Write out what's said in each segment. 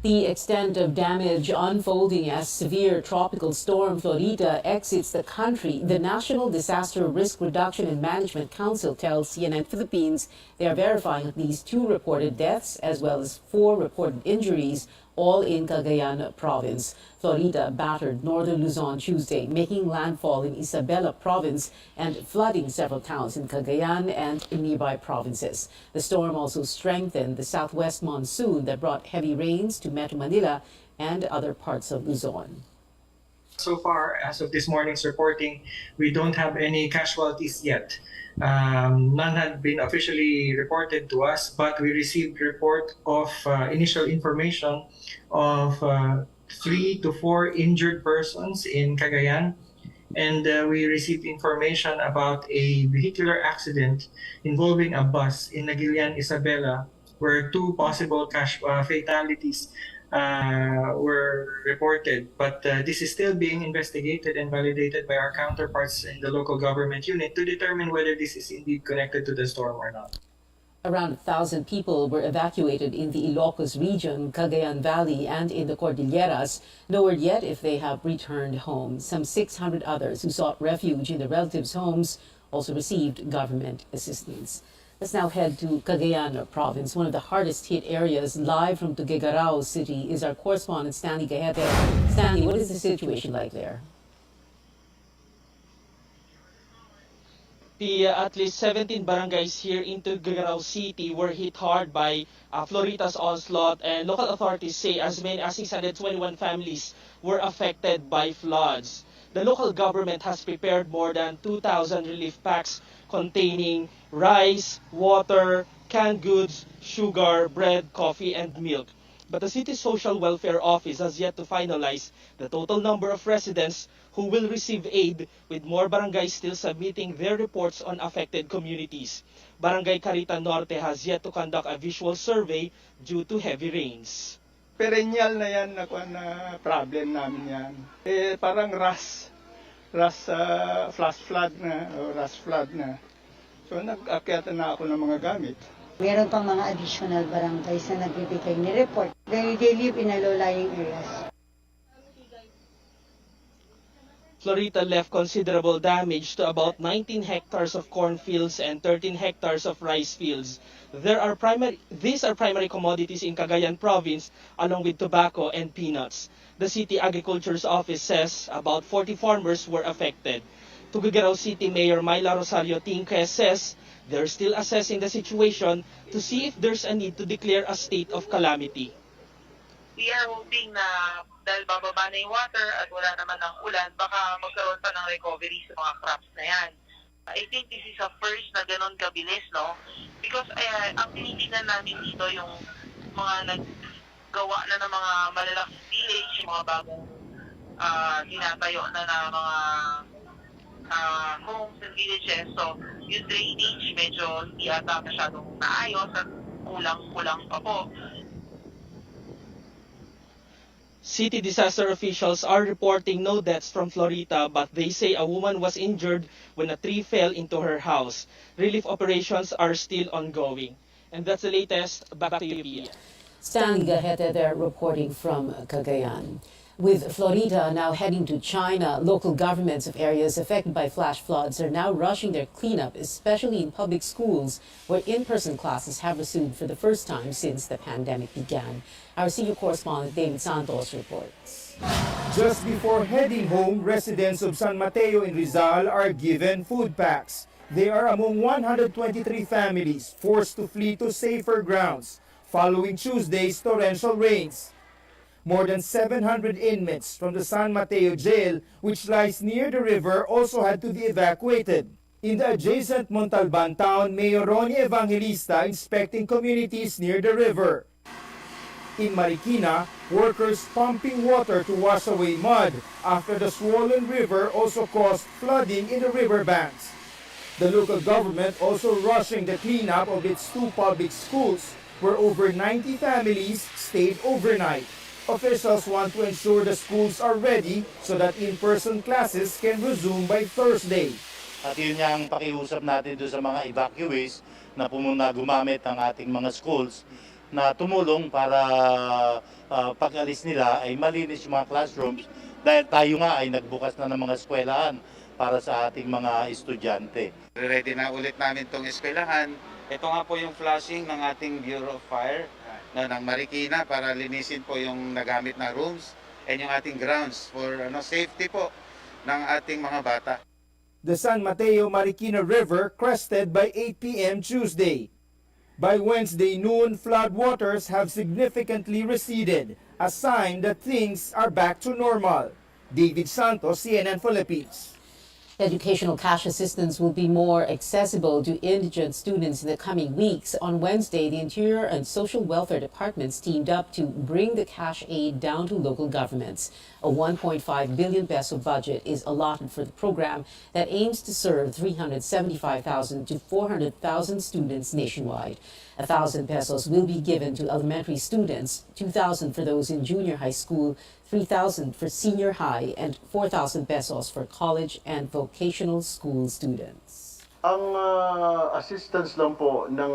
The extent of damage unfolding as severe tropical storm Florida exits the country. The National Disaster Risk Reduction and Management Council tells CNN Philippines they are verifying at least 2 reported deaths as well as 4 reported injuries, all in Cagayan province. Florida battered northern Luzon Tuesday, making landfall in Isabela province and flooding several towns in Cagayan and in nearby provinces. The storm also strengthened the southwest monsoon that brought heavy rains to Metro Manila and other parts of Luzon. So far, as of this morning's reporting, we don't have any casualties yet. None had been officially reported to us, but we received report of initial information of 3 to 4 injured persons in Cagayan. And we received information about a vehicular accident involving a bus in Nagilian, Isabela, where 2 possible fatalities were reported, but this is still being investigated and validated by our counterparts in the local government unit to determine whether this is indeed connected to the storm or not. Around 1,000 people were evacuated in the Ilocos region, Cagayan Valley, and in the Cordilleras. No word yet if they have returned home. Some 600 others who sought refuge in their relatives' homes also received government assistance. Let's now head to Cagayan province, one of the hardest hit areas. Live from Tuguegarao City is our correspondent Stanley Gahete. Stanley, what is the situation like there? At least 17 barangays here in Tuguegarao City were hit hard by Florita's onslaught, and local authorities say as many as 621 families were affected by floods. The local government has prepared more than 2,000 relief packs containing rice, water, canned goods, sugar, bread, coffee, and milk. But the city's social welfare office has yet to finalize the total number of residents who will receive aid, with more barangays still submitting their reports on affected communities. Barangay Carita Norte has yet to conduct a visual survey due to heavy rains. Perennial na yan na problem namin yan. Parang flash flood na o rush flood na. So nag-akyatan na ako ng mga gamit. Meron pang mga additional barangays na nagbibigay ni report. They live in a low-lying areas. Florita left considerable damage to about 19 hectares of cornfields and 13 hectares of rice fields. These are primary commodities in Cagayan province, along with tobacco and peanuts. The city agriculture's office says about 40 farmers were affected. Tuguegarao City Mayor Myla Rosario Tinque says they're still assessing the situation to see if there's a need to declare a state of calamity. We are hoping na dahil bababa na yung water at wala naman ng ulan, baka magkaroon pa ng recovery sa mga crops na yan. I think this is a first na ganun kabilis, no? Because ang tinitingnan namin dito yung mga naggawa na ng mga malalaking village, yung mga bagong tinatayo na mga homes and villages. So, yung drainage medyo hindi ata masyadong naayos at kulang-kulang pa po. City disaster officials are reporting no deaths from Florita, but they say a woman was injured when a tree fell into her house. Relief operations are still ongoing. And that's the latest. Back to you, Pia. Stanley Gahete there reporting from Cagayan. With Florida now heading to China, local governments of areas affected by flash floods are now rushing their cleanup, especially in public schools, where in-person classes have resumed for the first time since the pandemic began. Our senior correspondent David Santos reports. Just before heading home, residents of San Mateo in Rizal are given food packs. They are among 123 families forced to flee to safer grounds following Tuesday's torrential rains. More than 700 inmates from the San Mateo jail, which lies near the river, also had to be evacuated. In the adjacent Montalban town, Mayor Ronnie Evangelista inspecting communities near the river. In Marikina, workers pumping water to wash away mud after the swollen river also caused flooding in the riverbanks. The local government also rushing the cleanup of its 2 public schools, where over 90 families stayed overnight. Officials want to ensure the schools are ready so that in-person classes can resume by Thursday. At yun yung pakiusap natin doon sa mga evacuees na pumunta gumamit ng ating mga schools na tumulong para pag-alis nila ay malinis yung mga classrooms dahil tayo nga ay nagbukas na ng mga eskwelahan para sa ating mga estudyante. Ready na ulit namin itong eskwelahan. Ito nga po yung flushing ng ating Bureau of Fire ng Marikina para linisin po yung nagamit na rooms and yung ating grounds for safety po ng ating mga bata. The San Mateo Marikina River crested by 8 p.m. Tuesday. By Wednesday noon, floodwaters have significantly receded, a sign that things are back to normal. David Santos, CNN Philippines. Educational cash assistance will be more accessible to indigent students in the coming weeks. On Wednesday, the Interior and Social Welfare Departments teamed up to bring the cash aid down to local governments. A 1.5 billion peso budget is allotted for the program that aims to serve 375,000 to 400,000 students nationwide. 1,000 pesos will be given to elementary students, 2,000 for those in junior high school, 3,000 for senior high, and 4,000 pesos for college and vocational school students. Ang assistance lang po ng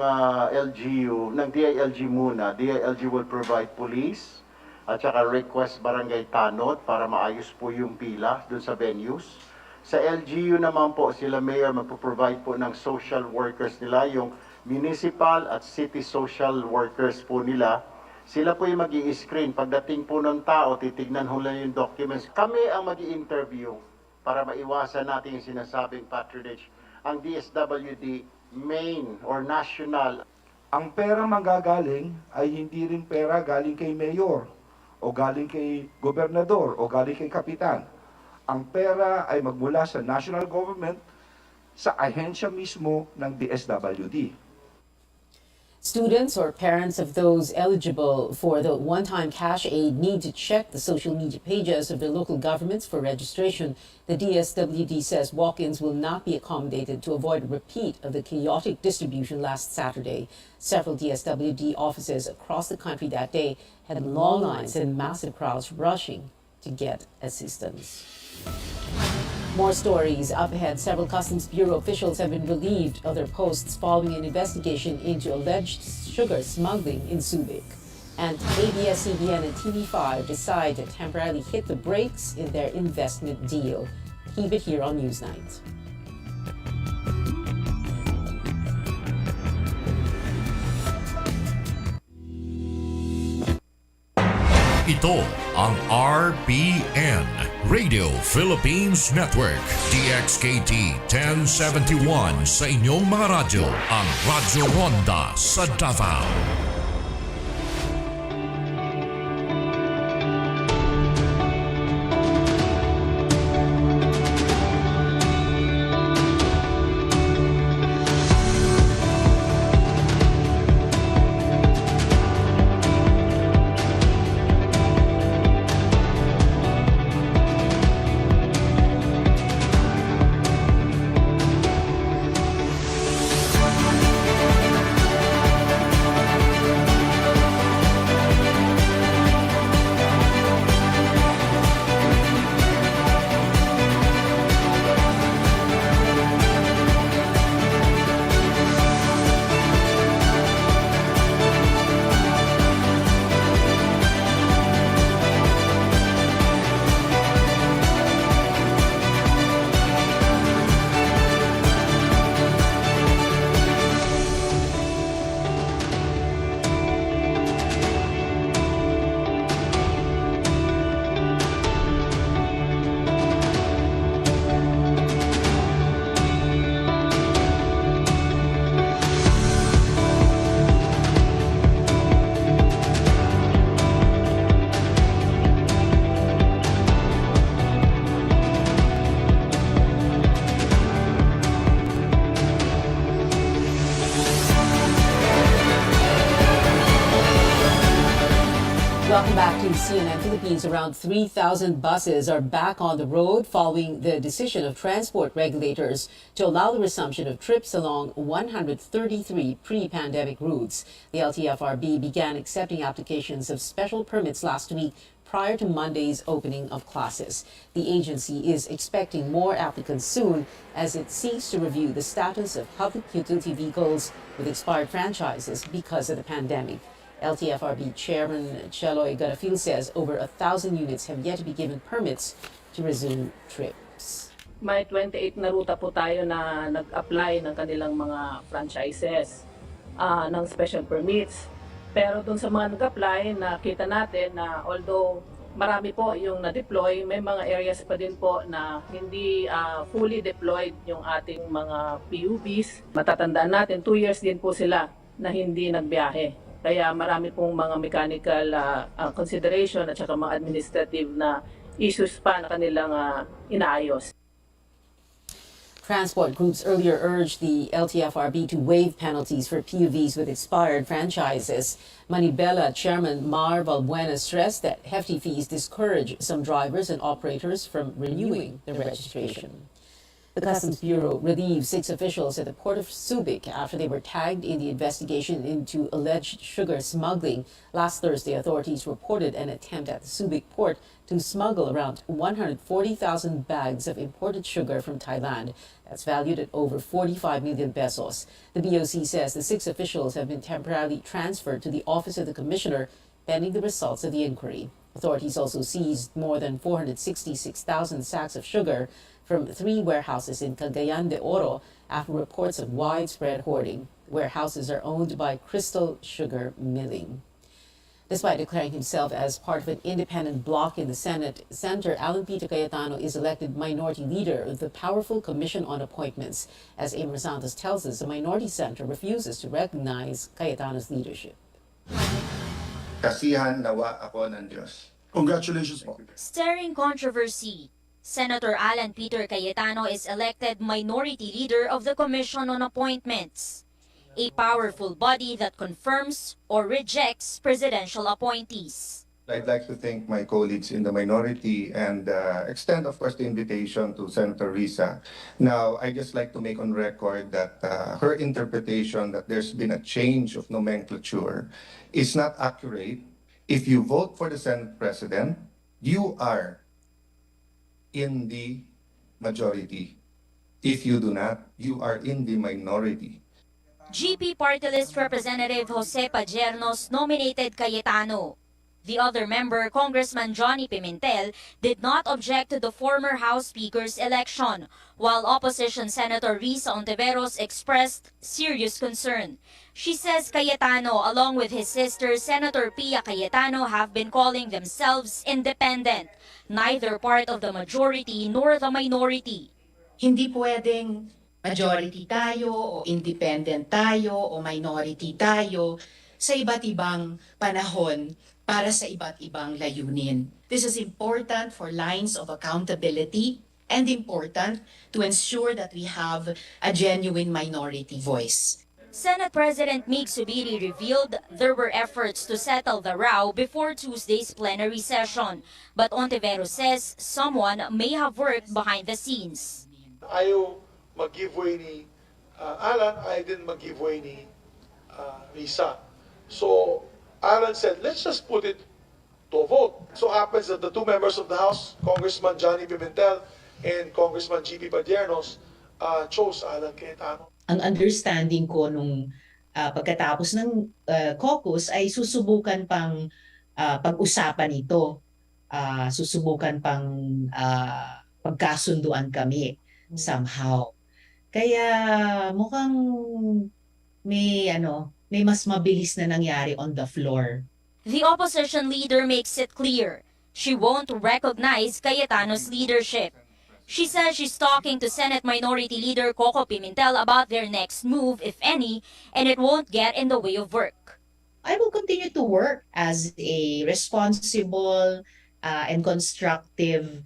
LGU, ng DILG muna. DILG will provide police at saka request barangay tanod para maayos po yung pila dun sa venues. Sa LGU naman po, sila mayor magpo-provide po ng social workers nila, yung municipal at city social workers po nila. Sila po yung mag-i-screen. Pagdating po ng tao, titignan ho lang yung documents. Kami ang mag-i-interview para maiwasan natin yung sinasabing patronage. Ang DSWD main or national. Ang pera manggagaling ay hindi rin pera galing kay mayor o galing kay gobernador o galing kay kapitan. Ang pera ay magmula sa national government sa ahensya mismo ng DSWD. Students or parents of those eligible for the one-time cash aid need to check the social media pages of their local governments for registration. The DSWD says walk-ins will not be accommodated to avoid a repeat of the chaotic distribution last Saturday. Several DSWD offices across the country that day had long lines and massive crowds rushing to get assistance. More stories up ahead. Several Customs Bureau officials have been relieved of their posts following an investigation into alleged sugar smuggling in Subic. And ABS-CBN and TV5 decide to temporarily hit the brakes in their investment deal. Keep it here on Newsnight. Ito ang RPN, Radio Philippines Network, DXKT 1071 sa inyong mga radyo, ang Radyo Ronda sa Davao. Welcome back to CNN Philippines. Around 3,000 buses are back on the road following the decision of transport regulators to allow the resumption of trips along 133 pre-pandemic routes. The LTFRB began accepting applications of special permits last week prior to Monday's opening of classes. The agency is expecting more applicants soon as it seeks to review the status of public utility vehicles with expired franchises because of the pandemic. LTFRB Chairman Cheloy Garafil says over 1,000 units have yet to be given permits to resume trips. May 28 na ruta po tayo na nag-apply ng kanilang mga franchises ng special permits. Pero dun sa mga nag-apply, nakita natin na although marami po yung na-deploy, may mga areas pa din po na hindi fully deployed yung ating mga PUBs. Matatandaan natin, 2 years din po sila na hindi nagbiyahe. Kaya marami pong mga mechanical consideration at saka mga administrative na issues pa na kanilang inaayos. Transport groups earlier urged the LTFRB to waive penalties for PUVs with expired franchises. Manibela Chairman Mar Valbuena stressed that hefty fees discourage some drivers and operators from renewing their registration. The Customs Bureau relieved 6 officials at the port of Subic after they were tagged in the investigation into alleged sugar smuggling. Last Thursday, authorities reported an attempt at the Subic port to smuggle around 140,000 bags of imported sugar from Thailand. That's valued at over 45 million pesos. The BOC says the 6 officials have been temporarily transferred to the Office of the Commissioner pending the results of the inquiry. Authorities also seized more than 466,000 sacks of sugar from 3 warehouses in Cagayan de Oro after reports of widespread hoarding. Warehouses are owned by Crystal Sugar Milling. Despite declaring himself as part of an independent bloc in the Senate, Senator Alan Peter Cayetano is elected minority leader of the powerful Commission on Appointments. As Amor Santos tells us, the minority senator refuses to recognize Cayetano's leadership. Kasihan nawa ako ng Diyos. Congratulations po. Stirring controversy. Senator Alan Peter Cayetano is elected minority leader of the Commission on Appointments, a powerful body that confirms or rejects presidential appointees. I'd like to thank my colleagues in the minority and extend, of course, the invitation to Senator Risa. Now, I just like to make on record that her interpretation that there's been a change of nomenclature is not accurate. If you vote for the Senate President, you are in the majority. If you do not, you are in the minority. GP Party List Representative Jose Pajernos nominated Cayetano. The other member, Congressman Johnny Pimentel, did not object to the former House Speaker's election, while opposition Senator Risa Ontiveros expressed serious concern. She says Cayetano, along with his sister Senator Pia Cayetano, have been calling themselves independent, neither part of the majority nor the minority. Hindi pwedeng majority tayo o independent tayo o minority tayo sa iba't ibang panahon para sa iba't ibang layunin. This is important for lines of accountability and important to ensure that we have a genuine minority voice. Senate President Mig Subiri revealed there were efforts to settle the row before Tuesday's plenary session, but Ontiveros says someone may have worked behind the scenes. Ayaw mag-give way ni Alan, ayaw din mag-give way ni Risa. So Alan said, let's just put it to a vote. So happens that the 2 members of the House, Congressman Johnny Pimentel and Congressman G.P. Padiernos, chose Alan Cayetano. Ang understanding ko nung pagkatapos ng caucus ay susubukan pang pag-usapan ito. Susubukan pang pagkasunduan kami somehow. Kaya mukhang may mas mabilis na nangyari on the floor. The opposition leader makes it clear she won't recognize Cayetano's leadership. She says she's talking to Senate Minority Leader Coco Pimentel about their next move, if any, and it won't get in the way of work. I will continue to work as a responsible and constructive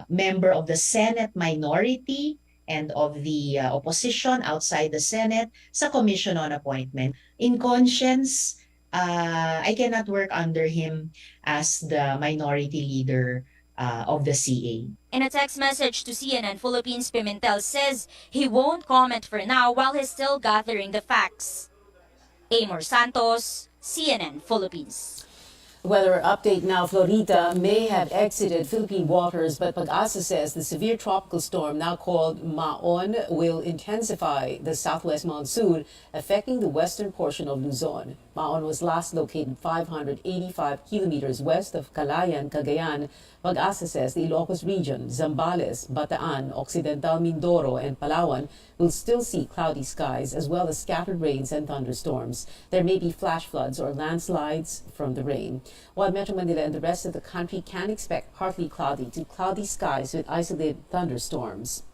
member of the Senate minority and of the opposition outside the Senate sa Commission on Appointment. In conscience, I cannot work under him as the minority leader of the CA. In a text message to CNN Philippines, Pimentel says he won't comment for now while he's still gathering the facts. Amor Santos, CNN Philippines. Weather update now. Florida may have exited Philippine waters, but Pag-asa says the severe tropical storm, now called Maon, will intensify the southwest monsoon, affecting the western portion of Luzon. Maon was last located 585 kilometers west of Calayan, Cagayan. Pag-asa says the Ilocos region, Zambales, Bataan, Occidental Mindoro, and Palawan will still see cloudy skies as well as scattered rains and thunderstorms. There may be flash floods or landslides from the rain, while Metro Manila and the rest of the country can expect partly cloudy to cloudy skies with isolated thunderstorms.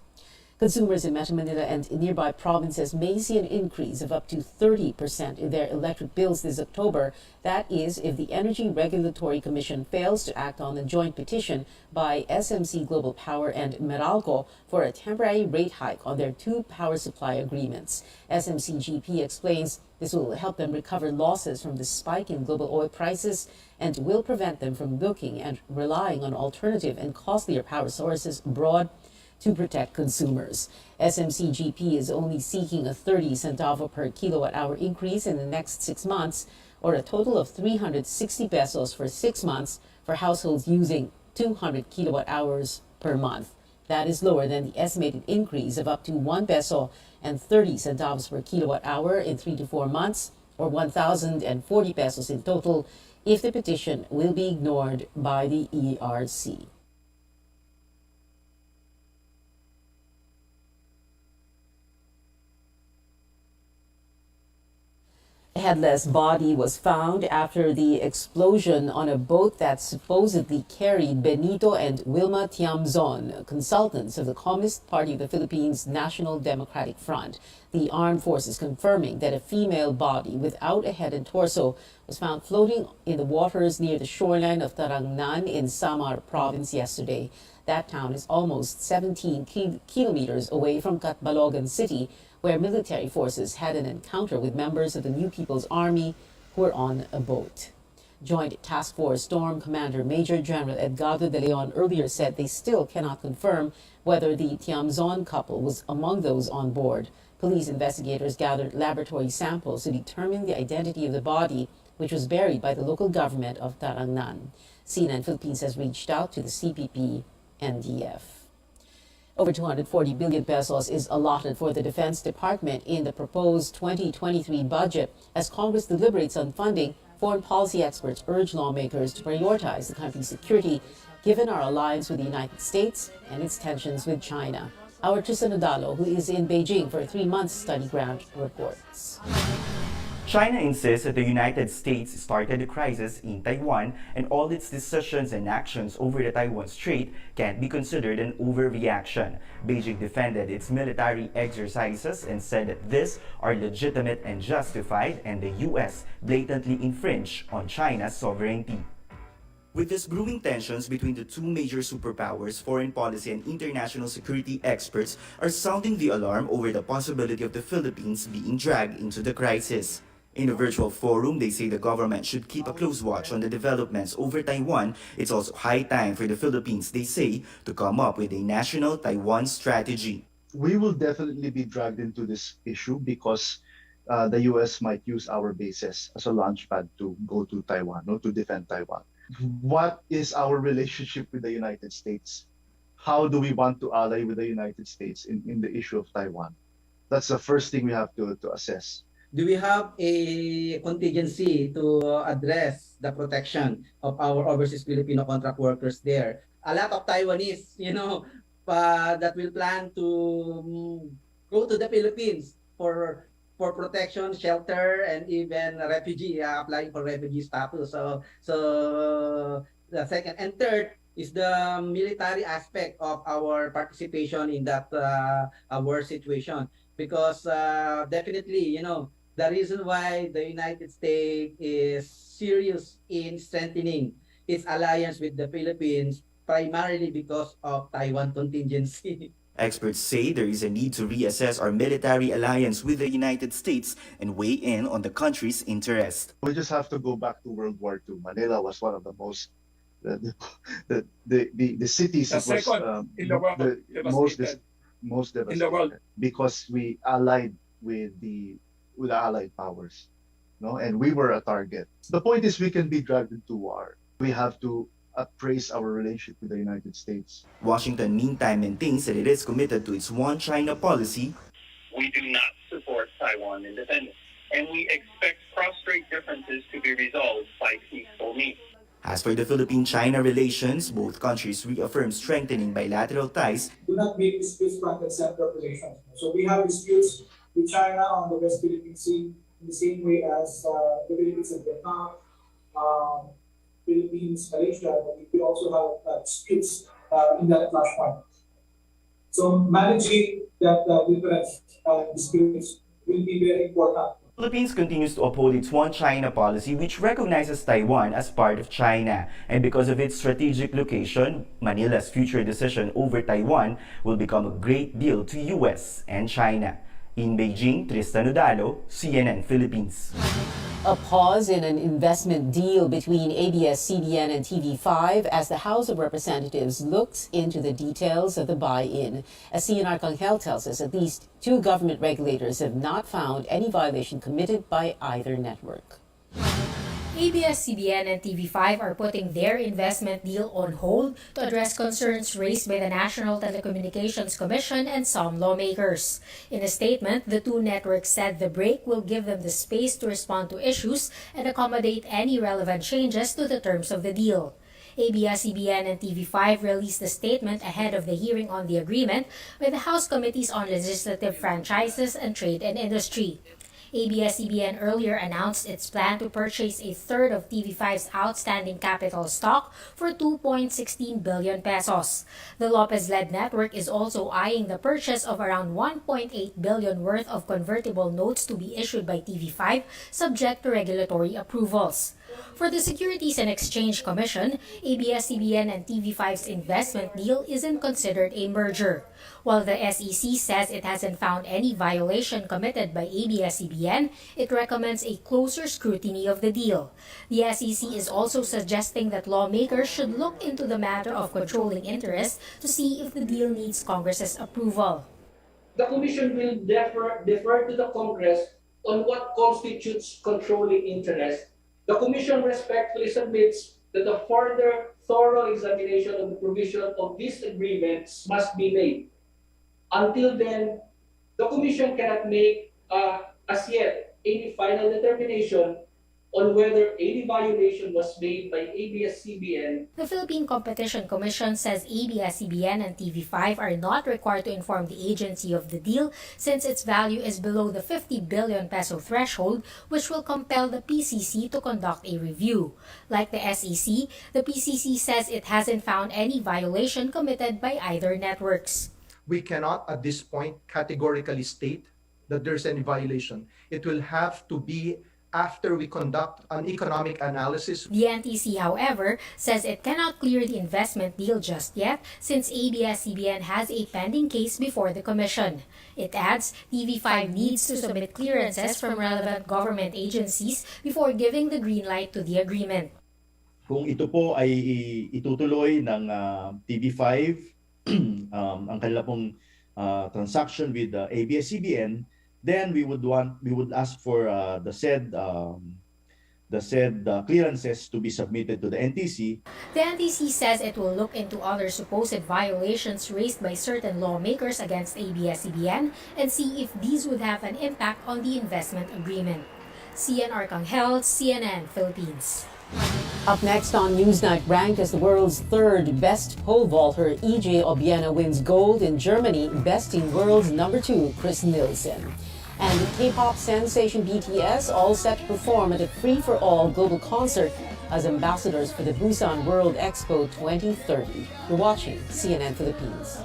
Consumers in Metro Manila and nearby provinces may see an increase of up to 30% in their electric bills this October. That is, if the Energy Regulatory Commission fails to act on the joint petition by SMC Global Power and Meralco for a temporary rate hike on their two power supply agreements. SMCGP explains this will help them recover losses from the spike in global oil prices and will prevent them from looking and relying on alternative and costlier power sources abroad to protect consumers. SMCGP is only seeking a 30 centavo per kilowatt hour increase in the next 6 months, or a total of 360 pesos for 6 months for households using 200 kilowatt hours per month. That is lower than the estimated increase of up to 1 peso and 30 centavos per kilowatt hour in 3 to 4 months, or 1,040 pesos in total if the petition will be ignored by the ERC. A headless body was found after the explosion on a boat that supposedly carried Benito and Wilma Tiamzon, consultants of the Communist Party of the Philippines National Democratic Front. The armed forces confirming that a female body without a head and torso was found floating in the waters near the shoreline of Tarangnan in Samar Province yesterday. That town is almost 17 kilometers away from Catbalogan City, where military forces had an encounter with members of the New People's Army who were on a boat. Joint Task Force Storm Commander Major General Edgardo de Leon earlier said they still cannot confirm whether the Tiamzon couple was among those on board. Police investigators gathered laboratory samples to determine the identity of the body, which was buried by the local government of Tarangnan. CNN Philippines has reached out to the CPP NDF. Over 240 billion pesos is allotted for the Defense Department in the proposed 2023 budget. As Congress deliberates on funding, foreign policy experts urge lawmakers to prioritize the country's security, given our alliance with the United States and its tensions with China. Our Tristan Odalo, who is in Beijing for a 3-month study grant, reports. China insists that the United States started the crisis in Taiwan, and all its decisions and actions over the Taiwan Strait can't be considered an overreaction. Beijing defended its military exercises and said that these are legitimate and justified, and the U.S. blatantly infringed on China's sovereignty. With these brewing tensions between the two major superpowers, foreign policy and international security experts are sounding the alarm over the possibility of the Philippines being dragged into the crisis. In a virtual forum, they say the government should keep a close watch on the developments over Taiwan. It's also high time for the Philippines, they say, to come up with a national Taiwan strategy. We will definitely be dragged into this issue because the US might use our bases as a launchpad to go to Taiwan or to defend Taiwan. What is our relationship with the United States? How do we want to ally with the United States in the issue of Taiwan? That's the first thing we have to assess. Do we have a contingency to address the protection of our overseas Filipino contract workers there? A lot of Taiwanese, that will plan to go to the Philippines for protection, shelter, and even refugee, applying for refugee status. So the second and third is the military aspect of our participation in that war situation. Because definitely, the reason why the United States is serious in strengthening its alliance with the Philippines, primarily because of Taiwan contingency. Experts say there is a need to reassess our military alliance with the United States and weigh in on the country's interest. We just have to go back to World War II. Manila was one of the most, the cities The that was second in the world most devastated in the world. because we allied with the Allied powers. no, and we were a target. The point is we can be dragged into war. We have to appraise our relationship with the United States. Washington, meantime, maintains that it is committed to its One China policy. We do not support Taiwan independence, and we expect prostrate differences to be resolved by peaceful means. As for the Philippine-China relations, both countries reaffirm strengthening bilateral ties. Do not make disputes front and center of relations. So we have disputes with China on the West Philippine Sea in the same way as the Philippines and Vietnam, Philippines, Malaysia, but we also have disputes in that flashpoint. So managing that different disputes will be very important. The Philippines continues to uphold its One China policy, which recognizes Taiwan as part of China. And because of its strategic location, Manila's future decision over Taiwan will become a great deal to US and China. In Beijing, Tristan Udalo, CNN Philippines. A pause in an investment deal between ABS-CBN and TV5 as the House of Representatives looks into the details of the buy-in. As CNR Arcangel tells us, at least 2 government regulators have not found any violation committed by either network. ABS-CBN and TV5 are putting their investment deal on hold to address concerns raised by the National Telecommunications Commission and some lawmakers. In a statement, the 2 networks said the break will give them the space to respond to issues and accommodate any relevant changes to the terms of the deal. ABS-CBN and TV5 released a statement ahead of the hearing on the agreement by the House Committees on Legislative Franchises and Trade and Industry. ABS-CBN earlier announced its plan to purchase a third of TV5's outstanding capital stock for 2.16 billion pesos. The Lopez-led network is also eyeing the purchase of around 1.8 billion worth of convertible notes to be issued by TV5, subject to regulatory approvals. For the Securities and Exchange Commission, ABS-CBN and TV5's investment deal isn't considered a merger. While the SEC says it hasn't found any violation committed by ABS-CBN, it recommends a closer scrutiny of the deal. The SEC is also suggesting that lawmakers should look into the matter of controlling interest to see if the deal needs Congress's approval. The Commission will defer to the Congress on what constitutes controlling interest. The Commission respectfully submits that a further thorough examination of the provision of these agreements must be made. Until then, the Commission cannot make, as yet, any final determination on whether any violation was made by ABS-CBN. The Philippine Competition Commission says ABS-CBN and TV5 are not required to inform the agency of the deal since its value is below the 50 billion peso threshold, which will compel the PCC to conduct a review. Like the SEC, the PCC says it hasn't found any violation committed by either networks. We cannot at this point categorically state that there's any violation. It will have to be after we conduct an economic analysis. The NTC, however, says it cannot clear the investment deal just yet since ABS-CBN has a pending case before the Commission. It adds TV5 needs to submit clearances from relevant government agencies before giving the green light to the agreement. Kung ito po ay itutuloy ng TV5, ang kanila pong transaction with ABS-CBN, then we would ask for the said clearances to be submitted to the NTC. The NTC says it will look into other supposed violations raised by certain lawmakers against ABS-CBN and see if these would have an impact on the investment agreement. CNR Arcangel, CNN Philippines. Up next on Newsnight, ranked as the world's 3rd best pole vaulter, EJ Obiena wins gold in Germany, besting world's number 2, Chris Nielsen. And K-pop sensation BTS all set to perform at a free-for-all global concert as ambassadors for the Busan World Expo 2030. You're watching CNN Philippines.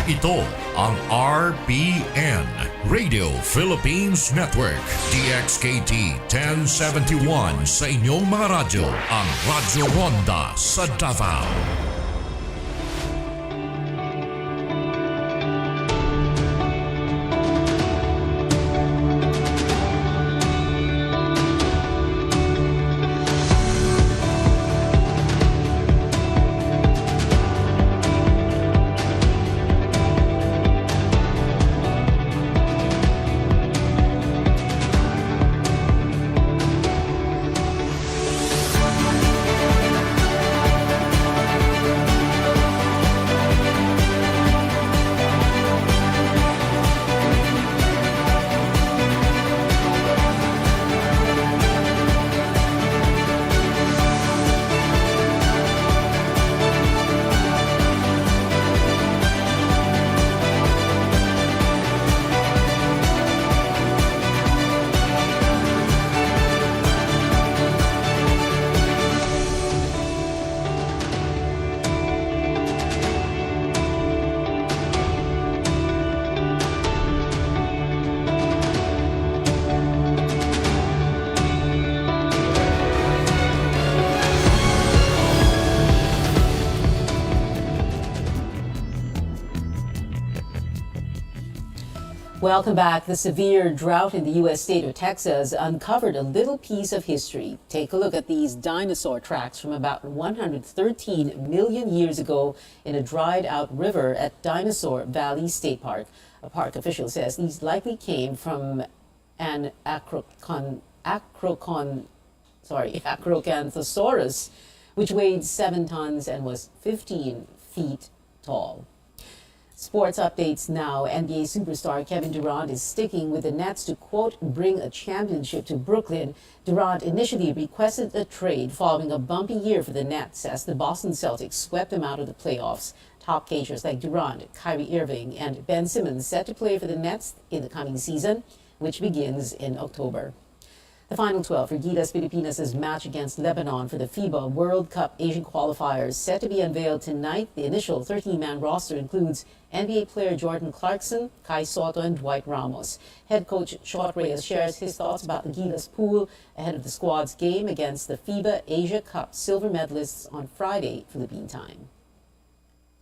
Ito ang RBN, Radio Philippines Network, DXKT 1071 sa inyong mga radyo, ang Radyo Ronda sa Davao. Welcome back. The severe drought in the U.S. state of Texas uncovered a little piece of history. Take a look at these dinosaur tracks from about 113 million years ago in a dried out river at Dinosaur Valley State Park. A park official says these likely came from an Acrocanthosaurus, which weighed 7 tons and was 15 feet tall. Sports updates now. NBA superstar Kevin Durant is sticking with the Nets to, quote, bring a championship to Brooklyn. Durant initially requested a trade following a bumpy year for the Nets as the Boston Celtics swept them out of the playoffs. Top cagers like Durant, Kyrie Irving, and Ben Simmons set to play for the Nets in the coming season, which begins in October. The Final 12 for Gilas Pilipinas' match against Lebanon for the FIBA World Cup Asian qualifiers set to be unveiled tonight. The initial 13-man roster includes NBA player Jordan Clarkson, Kai Soto, and Dwight Ramos. Head coach Shot Reyes shares his thoughts about the Gilas pool ahead of the squad's game against the FIBA Asia Cup silver medalists on Friday, Philippine time.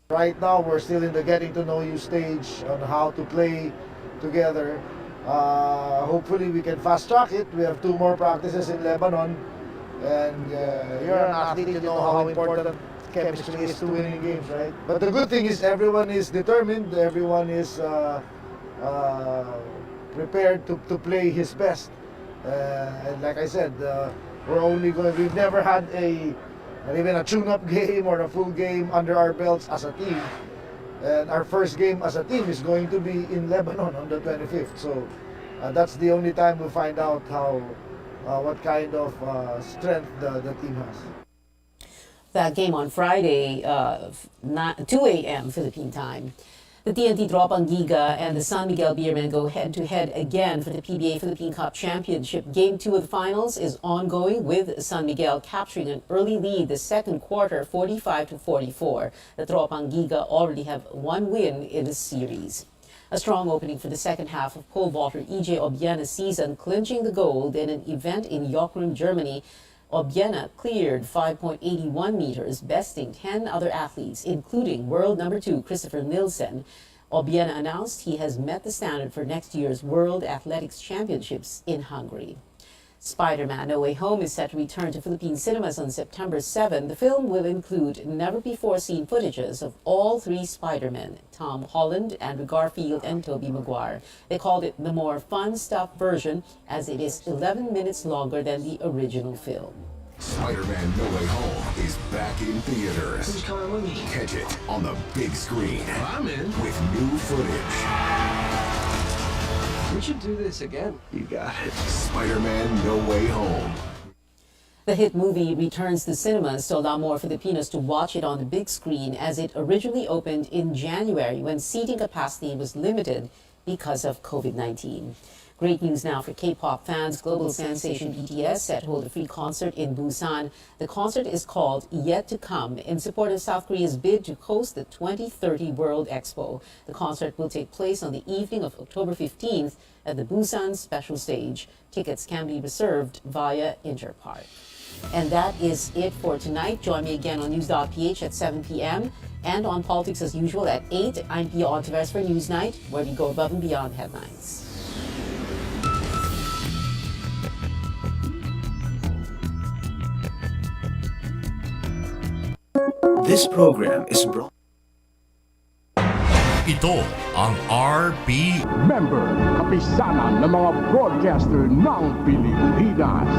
Right now, we're still in the getting to know you stage on how to play together. Hopefully we can fast track it. We have 2 more practices in Lebanon, and you're an athlete, you know how important chemistry is to winning games, right? But the good thing is everyone is determined, everyone is prepared to play his best. And like I said, we've never had even a tune-up game or a full game under our belts as a team. And our first game as a team is going to be in Lebanon on the 25th. So that's the only time we'll find out what kind of strength the team has. That game on Friday, 2 a.m. Philippine time. The TNT Tropang Giga and the San Miguel Beermen go head-to-head again for the PBA Philippine Cup Championship. Game 2 of the finals is ongoing with San Miguel capturing an early lead the second quarter, 45-44. The Tropang Giga already have 1 win in the series. A strong opening for the second half of pole vaulter EJ Obiena's season, clinching the gold in an event in Joachim, Germany. Obiena cleared 5.81 meters, besting 10 other athletes, including world number 2 Christopher Nielsen. Obiena announced he has met the standard for next year's World Athletics Championships in Hungary. Spider-Man No Way Home is set to return to Philippine cinemas on September 7. The film will include never-before-seen footages of all 3 Spider-Men, Tom Holland, Andrew Garfield, and Tobey Maguire. They called it the more fun-stuff version, as it is 11 minutes longer than the original film. Spider-Man No Way Home is back in theaters. Who's coming with me? Catch it on the big screen. I'm in. With new footage. We should do this again. You got it. Spider-Man No Way Home. The hit movie returns to cinemas to allow more Filipinos to watch it on the big screen, as it originally opened in January when seating capacity was limited because of COVID-19. Great news now for K-pop fans. Global sensation BTS set to hold a free concert in Busan. The concert is called Yet to Come in support of South Korea's bid to host the 2030 World Expo. The concert will take place on the evening of October 15th at the Busan Special Stage. Tickets can be reserved via Interpark. And that is it for tonight. Join me again on News.ph at 7 p.m. and on Politics as usual at 8. I'm Pia Ontiveros for Newsnight, where we go above and beyond headlines. This program is brought. Ito ang RB Member, kapisanan ng mga broadcaster ng Pilipinas.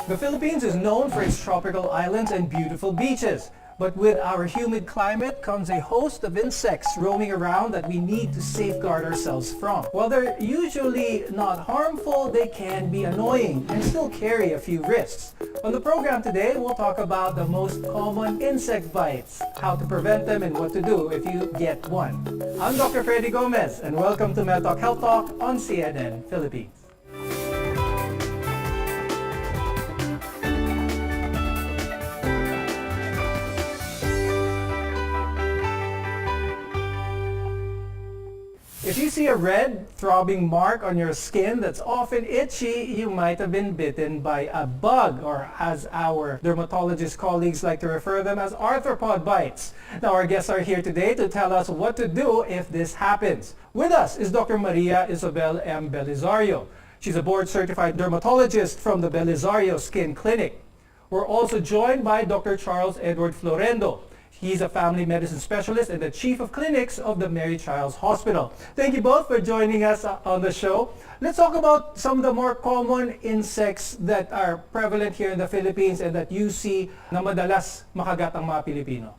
The Philippines is known for its tropical islands and beautiful beaches. But with our humid climate comes a host of insects roaming around that we need to safeguard ourselves from. While they're usually not harmful, they can be annoying and still carry a few risks. On the program today, we'll talk about the most common insect bites, how to prevent them, and what to do if you get one. I'm Dr. Freddy Gomez, and welcome to Medtalk Healthtalk on CNN Philippines. If you see a red, throbbing mark on your skin that's often itchy, you might have been bitten by a bug, or as our dermatologist colleagues like to refer them as arthropod bites. Now our guests are here today to tell us what to do if this happens. With us is Dr. Maria Isabel M. Belisario. She's a board-certified dermatologist from the Belisario Skin Clinic. We're also joined by Dr. Charles Edward Florendo. He's a family medicine specialist and the chief of clinics of the Mary Child's Hospital. Thank you both for joining us on the show. Let's talk about some of the more common insects that are prevalent here in the Philippines and that you see na madalas makagat ang mga Pilipino.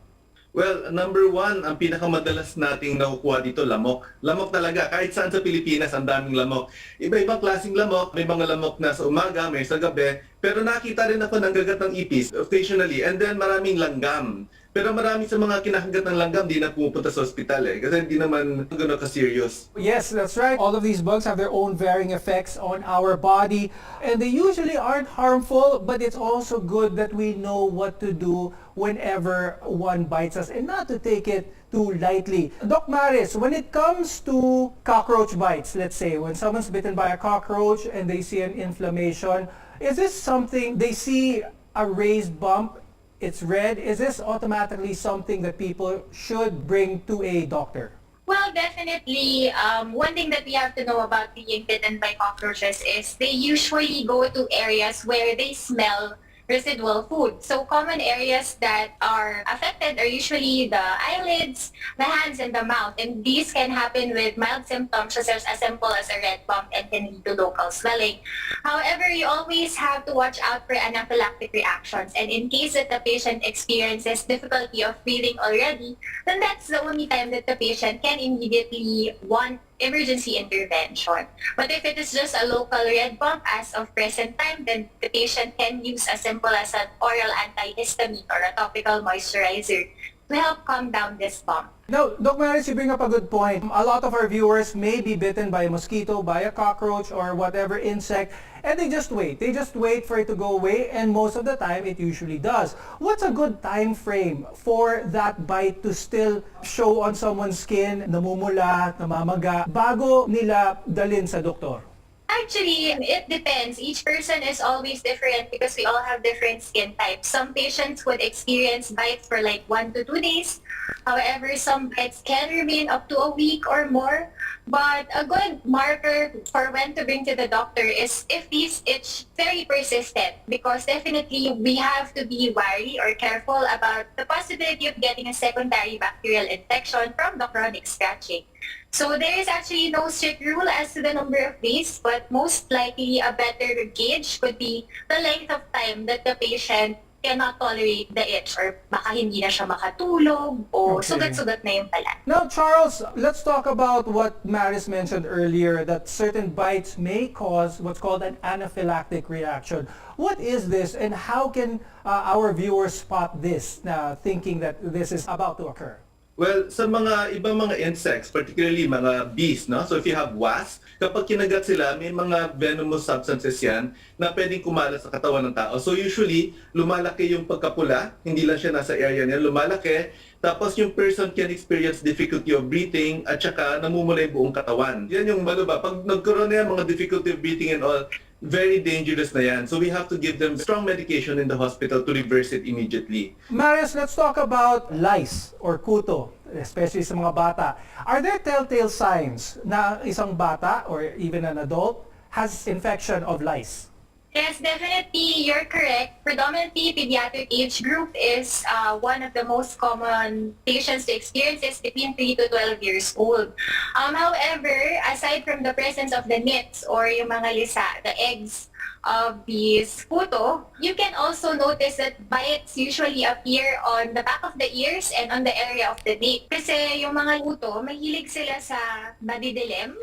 Well, number one, ang pinakamadalas nating nakukuha dito, lamok. Lamok talaga. Kahit saan sa Pilipinas, ang daming lamok. Iba-ibang klaseng lamok. May mga lamok na sa umaga, may sa gabi. Pero nakita rin ako ng gagat ng ipis occasionally. And then maraming langgam. Pero marami sa mga kinakagat ng langgam di na pumupunta sa ospital kasi hindi naman gano'n ka-serious. Yes, that's right. All of these bugs have their own varying effects on our body and they usually aren't harmful, but it's also good that we know what to do whenever one bites us and not to take it too lightly. Doc Maris, when it comes to cockroach bites, let's say, when someone's bitten by a cockroach and they see an inflammation, is this something they see a raised bump? It's red. Is this automatically something that people should bring to a doctor? Well, definitely. One thing that we have to know about being bitten by cockroaches is they usually go to areas where they smell residual food. So common areas that are affected are usually the eyelids, the hands, and the mouth. And these can happen with mild symptoms such as simple as a red bump and can lead to local swelling. However, you always have to watch out for anaphylactic reactions. And in case that the patient experiences difficulty of breathing already, then that's the only time that the patient can immediately want emergency intervention. But if it is just a local red bump as of present time, then the patient can use as simple as an oral antihistamine or a topical moisturizer to help calm down this bump. Now, Doc Maris, you bring up a good point. A lot of our viewers may be bitten by a mosquito, by a cockroach, or whatever insect, and they just wait. They just wait for it to go away, and most of the time, it usually does. What's a good time frame for that bite to still show on someone's skin, namumula, namamaga, bago nila dalhin sa doktor? Actually, it depends. Each person is always different because we all have different skin types. Some patients would experience bites for like 1 to 2 days. However, some bites can remain up to a week or more. But a good marker for when to bring to the doctor is if these itch very persistent, because definitely we have to be wary or careful about the possibility of getting a secondary bacterial infection from the chronic scratching. So there is actually no strict rule as to the number of days, but most likely a better gauge could be the length of time that the patient cannot tolerate the itch or baka hindi na siya makatulog o sugat-sugat na yung balat. Now, Charles, let's talk about what Maris mentioned earlier, that certain bites may cause what's called an anaphylactic reaction. What is this and how can our viewers spot this, thinking that this is about to occur? Well, sa mga ibang mga insects, particularly mga bees, no? So if you have wasps, kapag kinagat sila, may mga venomous substances yan na pwedeng kumalat sa katawan ng tao. So usually, lumalaki yung pagkapula, hindi lang siya nasa area niya, lumalaki, tapos yung person can experience difficulty of breathing at saka namumula yung buong katawan. Yan yung maluba. Pag nagkaroon na yan, mga difficulty of breathing and all, very dangerous na yan. So we have to give them strong medication in the hospital to reverse it immediately. Maris, let's talk about lice or kuto, especially sa mga bata. Are there telltale signs na isang bata or even an adult has infection of lice? Yes, definitely, you're correct. Predominantly, pediatric age group is one of the most common patients to experience this between 3 to 12 years old. However, aside from the presence of the nits or yung mga lisa, the eggs of these puto, you can also notice that bites usually appear on the back of the ears and on the area of the nape. Kasi yung mga puto, mahilig sila sa madidilim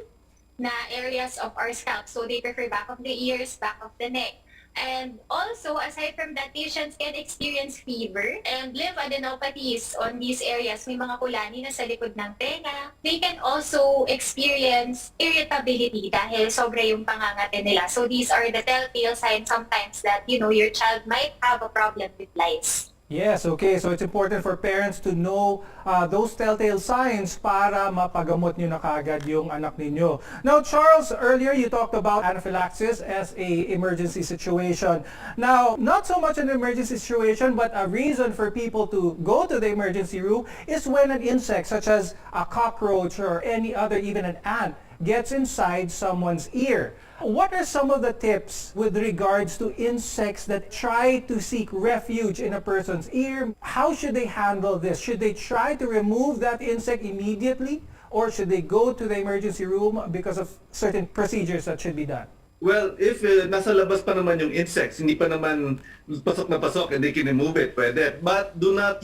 na areas of our scalp. So they prefer back of the ears, back of the neck. And also, aside from that, patients can experience fever and lymphadenopathies on these areas. May mga kulani na sa likod ng tenga. They can also experience irritability dahil sobra yung pangangate nila. So these are the telltale signs sometimes that, your child might have a problem with lice. Yes, okay. So it's important for parents to know those telltale signs para mapagamot nyo na kagad yung anak ninyo. Now, Charles, earlier you talked about anaphylaxis as a emergency situation. Now, not so much an emergency situation, but a reason for people to go to the emergency room is when an insect such as a cockroach or any other, even an ant, gets inside someone's ear. What are some of the tips with regards to insects that try to seek refuge in a person's ear? How should they handle this? Should they try to remove that insect immediately? Or should they go to the emergency room because of certain procedures that should be done? Well, if nasa labas pa naman yung insects, hindi pa naman pasok na pasok and they can remove it, pwede. But do not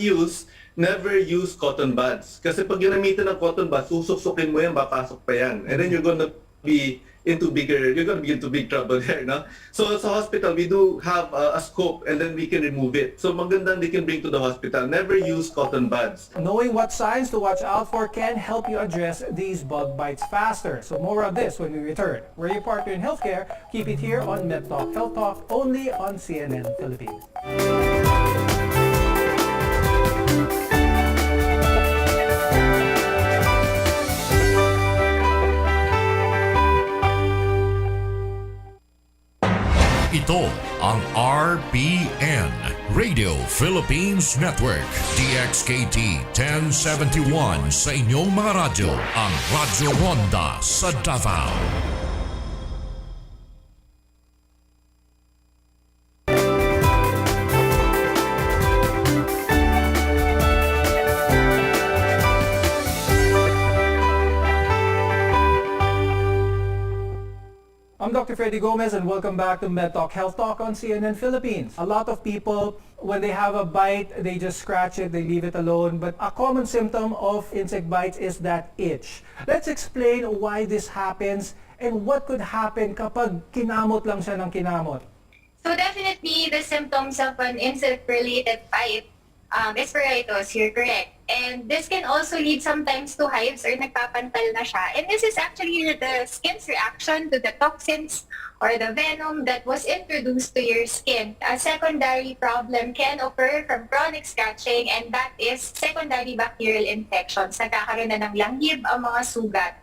never use cotton buds. Kasi pag ginamitan ng cotton buds, susuksukin mo yan, papasok pa yan. And then you're gonna be into big trouble there, no? So sa hospital, we do have a scope and then we can remove it. So magandang they can bring to the hospital. Never use cotton buds. Knowing what signs to watch out for can help you address these bug bites faster. So more of this when we return. We're your partner in healthcare. Keep it here on Medtalk, Health Talk, only on CNN Philippines. Ito ang RPN, Radio Philippines Network, DXKT 1071 sa inyong mga radyo, ang Radyo Ronda sa Davao. I'm Dr. Freddy Gomez and welcome back to Medtalk, Health Talk on CNN Philippines. A lot of people, when they have a bite, they just scratch it, they leave it alone. But a common symptom of insect bites is that itch. Let's explain why this happens and what could happen kapag kinamot lang siya ng kinamot. So definitely, the symptoms of an insect-related bite is pruritus, you're correct. And this can also lead sometimes to hives or nagpapantal na siya. And this is actually the skin's reaction to the toxins or the venom that was introduced to your skin. A secondary problem can occur from chronic scratching, and that is secondary bacterial infections. Nagkakaroon na ng langgib ang mga sugat.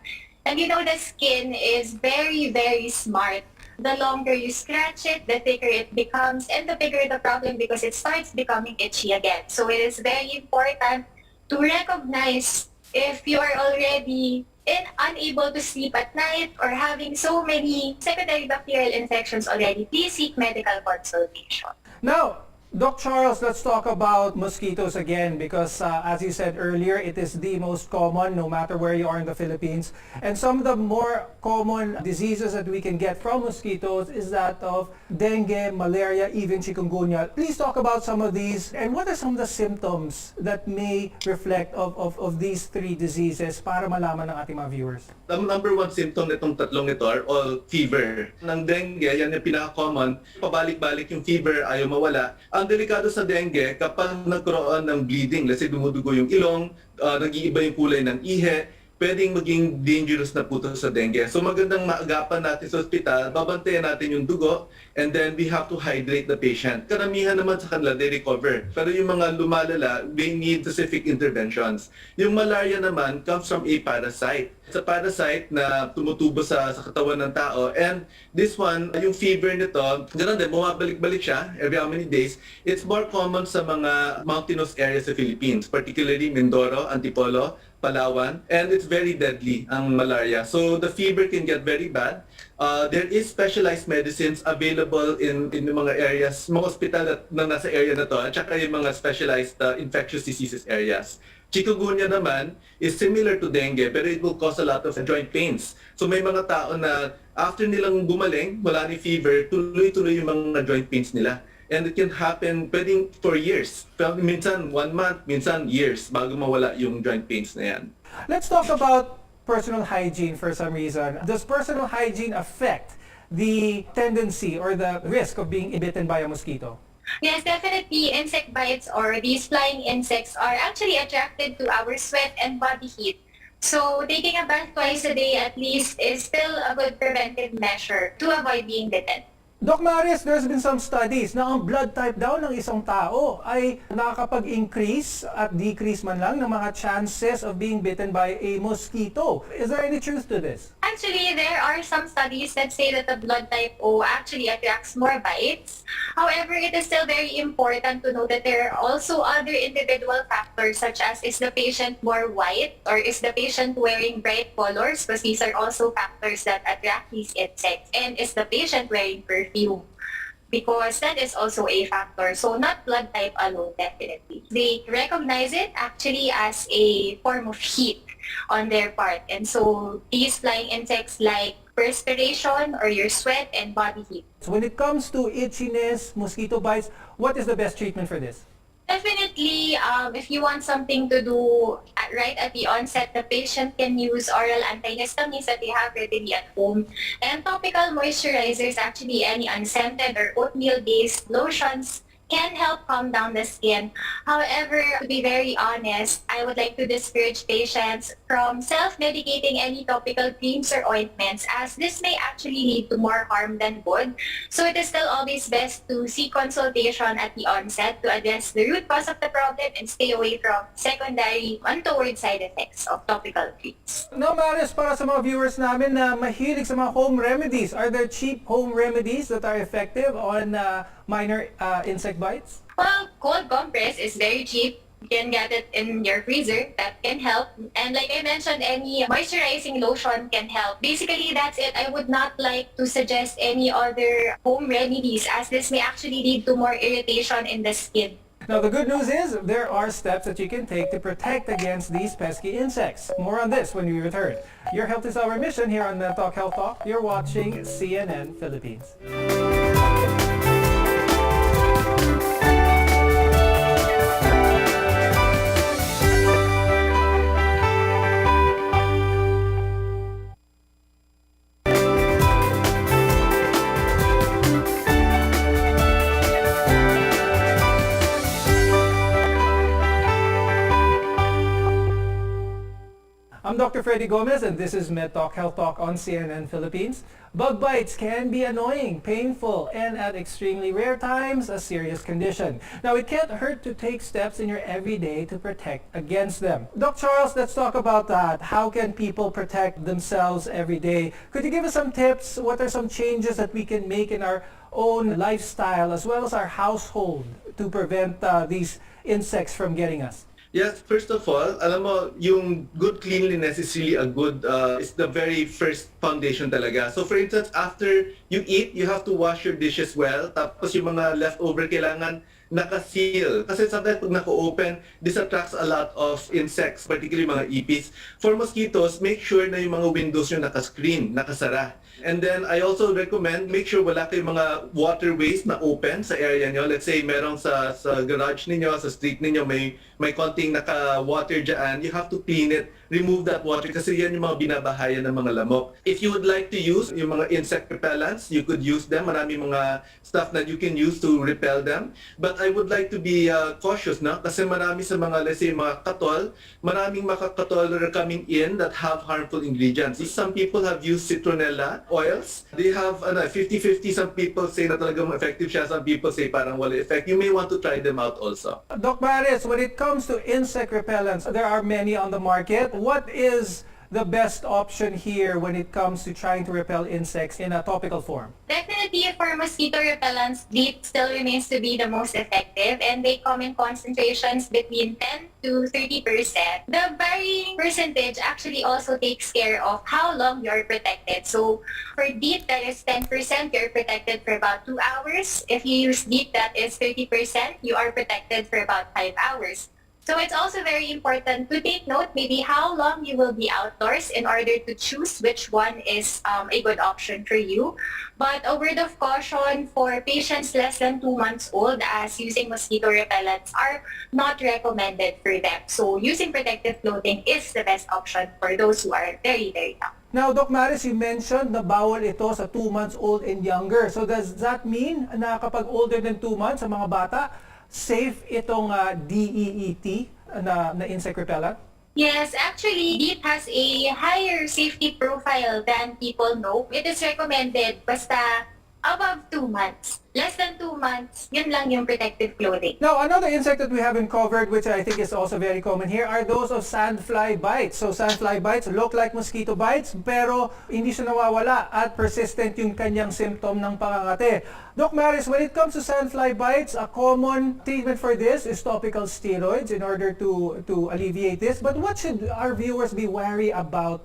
And you know, the skin is very, very smart. The longer you scratch it, the thicker it becomes, and the bigger the problem because it starts becoming itchy again. So it is very important to recognize if you are already unable to sleep at night or having so many secondary bacterial infections already. Please seek medical consultation. Now, Doc Charles, let's talk about mosquitoes again because as you said earlier, it is the most common no matter where you are in the Philippines. And some of the more common diseases that we can get from mosquitoes is that of dengue, malaria, even chikungunya. Please talk about some of these and what are some of the symptoms that may reflect of these three diseases para malaman ng ating mga viewers. The number one symptom nitong tatlong ito are all fever. Ng dengue, yan yung pinaka-common. Pabalik-balik yung fever, ayaw mawala. Ang delikado sa dengue, kapag nagkaroon ng bleeding, let's say dumudugo yung ilong, nag-iiba yung kulay ng ihe, pwedeng maging dangerous na po ito sa dengue. So magandang maagapan natin sa ospital, babantayan natin yung dugo, and then we have to hydrate the patient. Karamihan naman sa kanila, they recover. Pero yung mga lumalala, they need specific interventions. Yung malaria naman comes from a parasite. It's a parasite na tumutubo sa katawan ng tao. And this one, yung fever nito, ganoon din, bumabalik-balik siya every how many days. It's more common sa mga mountainous areas sa Philippines, particularly Mindoro, Antipolo, Palawan, and it's very deadly, ang malaria. So the fever can get very bad. There is specialized medicines available in yung mga areas, mga hospital na nasa area na to, at saka yung mga specialized infectious diseases areas. Chikungunya naman is similar to dengue, pero it will cause a lot of joint pains. So may mga tao na after nilang gumaling, wala ni fever, tuloy-tuloy yung mga joint pains nila. And it can happen pwedeng for years. Minsan 1 month, minsan years bago mawala yung joint pains na yan. Let's talk about personal hygiene for some reason. Does personal hygiene affect the tendency or the risk of being bitten by a mosquito? Yes, definitely. Insect bites or these flying insects are actually attracted to our sweat and body heat. So taking a bath twice a day at least is still a good preventive measure to avoid being bitten. Doc Maris, there's been some studies na ang blood type daw ng isang tao ay nakakapag-increase at decrease man lang ng mga chances of being bitten by a mosquito. Is there any truth to this? Actually, there are some studies that say that the blood type O actually attracts more bites. However, it is still very important to know that there are also other individual factors such as is the patient more white or is the patient wearing bright colors, because these are also factors that attract these insects, and is the patient wearing perfume, because that is also a factor. So not blood type alone, definitely. They recognize it actually as a form of heat on their part. And so these flying insects like perspiration or your sweat and body heat. So when it comes to itchiness, mosquito bites, what is the best treatment for this? Definitely, if you want something to do right at the onset, the patient can use oral antihistamines that they have readily at home. And topical moisturizers, actually any unscented or oatmeal-based lotions, can help calm down the skin. However, to be very honest, I would like to discourage patients from self-medicating any topical creams or ointments, as this may actually lead to more harm than good. So it is still always best to seek consultation at the onset to address the root cause of the problem and stay away from secondary untoward side effects of topical creams. Now, Maris, para sa mga viewers namin na mahilig sa mga home remedies, are there cheap home remedies that are effective on minor insect bites? Well, cold compress is very cheap. You can get it in your freezer. That can help. And like I mentioned, any moisturizing lotion can help. Basically, that's it. I would not like to suggest any other home remedies, as this may actually lead to more irritation in the skin. Now, the good news is there are steps that you can take to protect against these pesky insects. More on this when we return. Your health is our mission here on Medtalk Health Talk. You're watching CNN Philippines. I'm Dr. Freddy Gomez, and this is Medtalk Health Talk on CNN Philippines. Bug bites can be annoying, painful, and at extremely rare times, a serious condition. Now, it can't hurt to take steps in your everyday to protect against them. Doc Charles, let's talk about that. How can people protect themselves every day? Could you give us some tips? What are some changes that we can make in our own lifestyle as well as our household to prevent these insects from getting us? Yes, first of all, alam mo, yung good cleanliness is really a good, is the very first foundation talaga. So for instance, after you eat, you have to wash your dishes well. Tapos yung mga leftover kailangan naka-seal. Kasi sometimes pag naka-open, this attracts a lot of insects, particularly mga ipis. For mosquitoes, make sure na yung mga windows nyo naka-screen, nakasara. And then I also recommend, make sure wala kayong mga waterways na open sa area nyo. Let's say merong sa garage ninyo, sa street ninyo, may konting naka-water dyan. You have to clean it, remove that water kasi yan yung mga binabahayan ng mga lamok. If you would like to use yung mga insect repellents, you could use them. Marami mga stuff that you can use to repel them. But I would like to be cautious na kasi marami sa mga, let's say, mga katol, maraming mga katol are coming in that have harmful ingredients. Some people have used citronella oils. They have 50-50. Some people say na talagang effective siya. Some people say parang wala effect. You may want to try them out also. Doc Maris, when it comes to insect repellents, there are many on the market. What is the best option here when it comes to trying to repel insects in a topical form? Definitely, for mosquito repellents, DEET still remains to be the most effective, and they come in concentrations between 10 to 30%. The varying percentage actually also takes care of how long you're protected. So for DEET, that is 10%, you're protected for about 2 hours. If you use DEET, that is 30%, you are protected for about 5 hours. So it's also very important to take note maybe how long you will be outdoors in order to choose which one is a good option for you. But a word of caution for patients less than 2 months old, as using mosquito repellents are not recommended for them. So using protective clothing is the best option for those who are very, very young. Now, Doc Maris, you mentioned na bawal ito sa 2 months old and younger. So does that mean na kapag older than 2 months, sa mga bata, safe itong DEET na insect repellent? Yes, actually, DEET has a higher safety profile than people know. It is recommended basta above 2 months. Less than 2 months, yun lang yung protective clothing. Now, another insect that we haven't covered, which I think is also very common here, are those of sandfly bites. So sandfly bites look like mosquito bites, pero hindi siya nawawala at persistent yung kanyang symptom ng pangangate. Doc Maris, when it comes to sandfly bites, a common treatment for this is topical steroids in order to alleviate this. But what should our viewers be wary about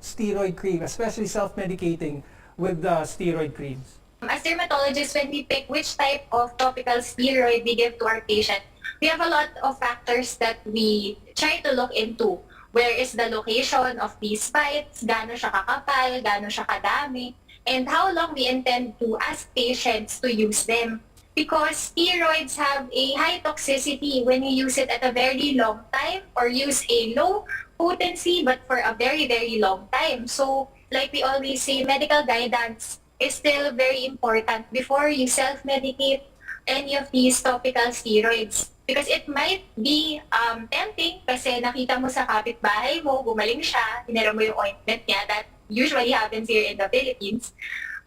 steroid cream, especially self-medicating with steroid creams? As dermatologists, when we pick which type of topical steroid we give to our patient, we have a lot of factors that we try to look into. Where is the location of these bites, gaano siya kakapal, gaano siya kadami, and how long we intend to ask patients to use them. Because steroids have a high toxicity when you use it at a very long time or use a low potency but for a very, very long time. So, like we always say, medical guidance is still very important before you self-medicate any of these topical steroids. Because it might be tempting kasi nakita mo sa kapitbahay mo, gumaling siya, hinira mo yung ointment niya. That usually happens here in the Philippines.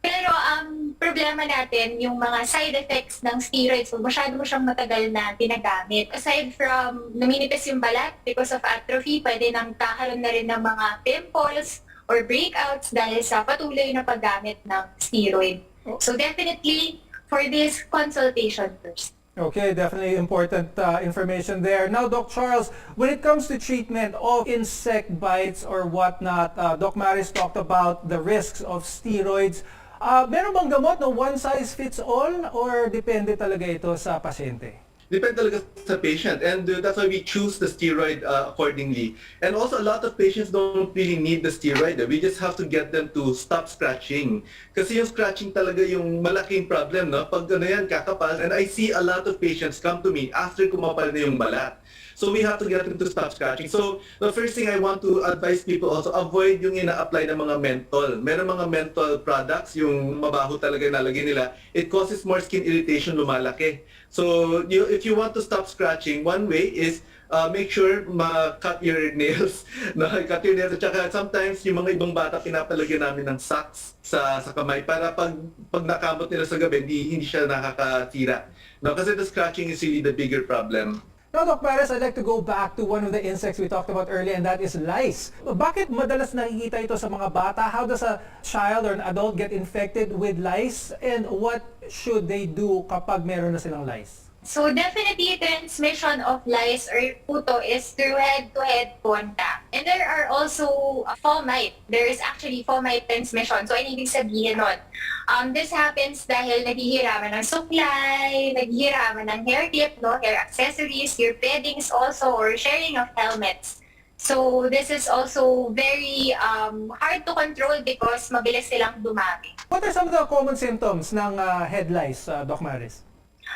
Pero ang problema natin, yung mga side effects ng steroids, masyado mo siyang matagal na ginagamit. Aside from numinipis yung balat because of atrophy, pwede nang kakaroon na rin ng mga pimples, or breakouts dahil sa patuloy na paggamit ng steroid. So definitely, for this, consultation first. Okay, definitely important information there. Now, Doc Charles, when it comes to treatment of insect bites or whatnot, Doc Maris talked about the risks of steroids. Meron bang gamot na one size fits all or depende talaga ito sa pasyente? Depende talaga sa patient, and that's why we choose the steroid accordingly. And also, a lot of patients don't really need the steroid. We just have to get them to stop scratching. Kasi yung scratching talaga yung malaking problem, no? Pag ano yan, kakapal. And I see a lot of patients come to me after kumapal na yung balat. So we have to get them to stop scratching. So the first thing I want to advise people also, avoid yung ina-apply ng mga menthol. Meron mga menthol products, yung mabaho talaga nalagay nila. It causes more skin irritation, lumalaki. So if you want to stop scratching, one way is make sure cut your nails. No? Cut your nails. At saka sometimes yung mga ibang bata pinapalagyan namin ng socks sa kamay para pag nakamot nila sa gabi, hindi siya nakakatira. No? Kasi the scratching is really the bigger problem. Now, Doc Maris, I'd like to go back to one of the insects we talked about earlier, and that is lice. Bakit madalas nakikita ito sa mga bata? How does a child or an adult get infected with lice? And what should they do kapag meron na silang lice? So definitely, transmission of lice or puto is through head-to-head contact. And there are also fomite. There is actually fomite transmission. So ano ibig sabihin nun? This happens dahil naghihiraman ng suklay, naghihiraman ng hair clip, no? Hair accessories, ear paddings also, or sharing of helmets. So this is also very hard to control because mabilis silang dumami. What are some of the common symptoms ng head lice, Doc Maris?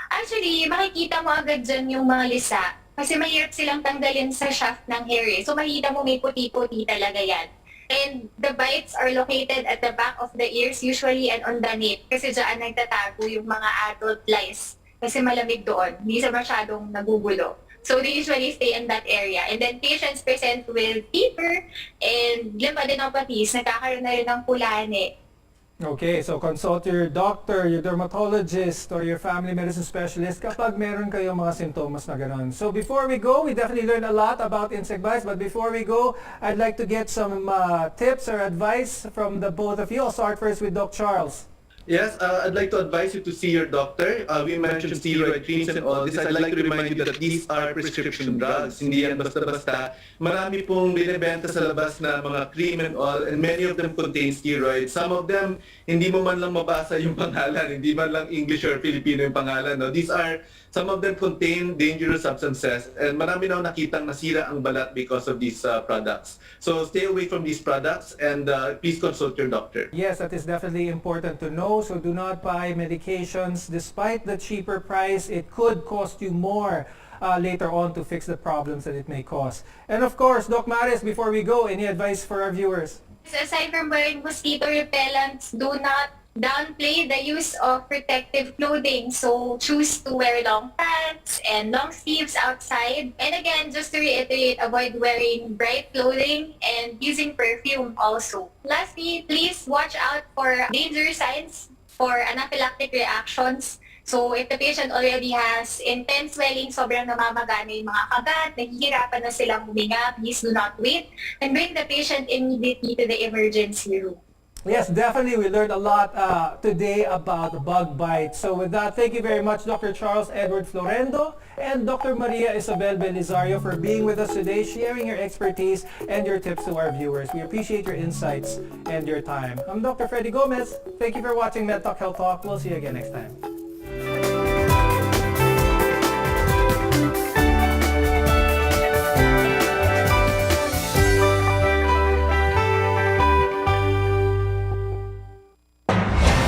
Actually, makikita mo agad dyan yung mga lisa. Kasi mahirap silang tanggalin sa shaft ng hair eh. So makikita mo may puti-puti talaga yan. And the bites are located at the back of the ears usually and on the nape. Kasi dyan nagtatago yung mga adult lice. Kasi malamig doon. Hindi sa masyadong nagugulo. So they usually stay in that area. And then patients present with fever and lymphadenopathies. Nagkakaroon na rin ng pulane. Okay, so consult your doctor, your dermatologist, or your family medicine specialist kapag meron kayong mga simptomas na gano'n. So before we go, we definitely learned a lot about insect bites, but before we go, I'd like to get some tips or advice from the both of you. I'll start first with Doc Charles. Yes, I'd like to advise you to see your doctor. We mentioned steroid creams and all this. I'd like to remind you that these are prescription drugs. Hindi yan basta-basta. Marami pong binibenta sa labas na mga cream and all, and many of them contain steroids. Some of them, hindi mo man lang mabasa yung pangalan, hindi man lang English or Filipino yung pangalan. No? Some of them contain dangerous substances, and marami na nakitang nasira ang balat because of these products. So stay away from these products, and please consult your doctor. Yes, that is definitely important to know. So do not buy medications. Despite the cheaper price, it could cost you more later on to fix the problems that it may cause. And of course, Doc Maris, before we go, any advice for our viewers? Aside from wearing mosquito repellents, do not downplay the use of protective clothing. So choose to wear long pants and long sleeves outside. And again, just to reiterate, avoid wearing bright clothing and using perfume also. Lastly, please watch out for danger signs for anaphylactic reactions. So if the patient already has intense swelling, sobrang namamagana yung mga kagat, nahihirapan na silang huminga, please do not wait and bring the patient immediately to the emergency room. Yes, definitely. We learned a lot today about the bug bite. So with that, thank you very much, Dr. Charles Edward Florendo and Dr. Maria Isabel Belizario for being with us today, sharing your expertise and your tips to our viewers. We appreciate your insights and your time. I'm Dr. Freddy Gomez. Thank you for watching Medtalk Health Talk. We'll see you again next time.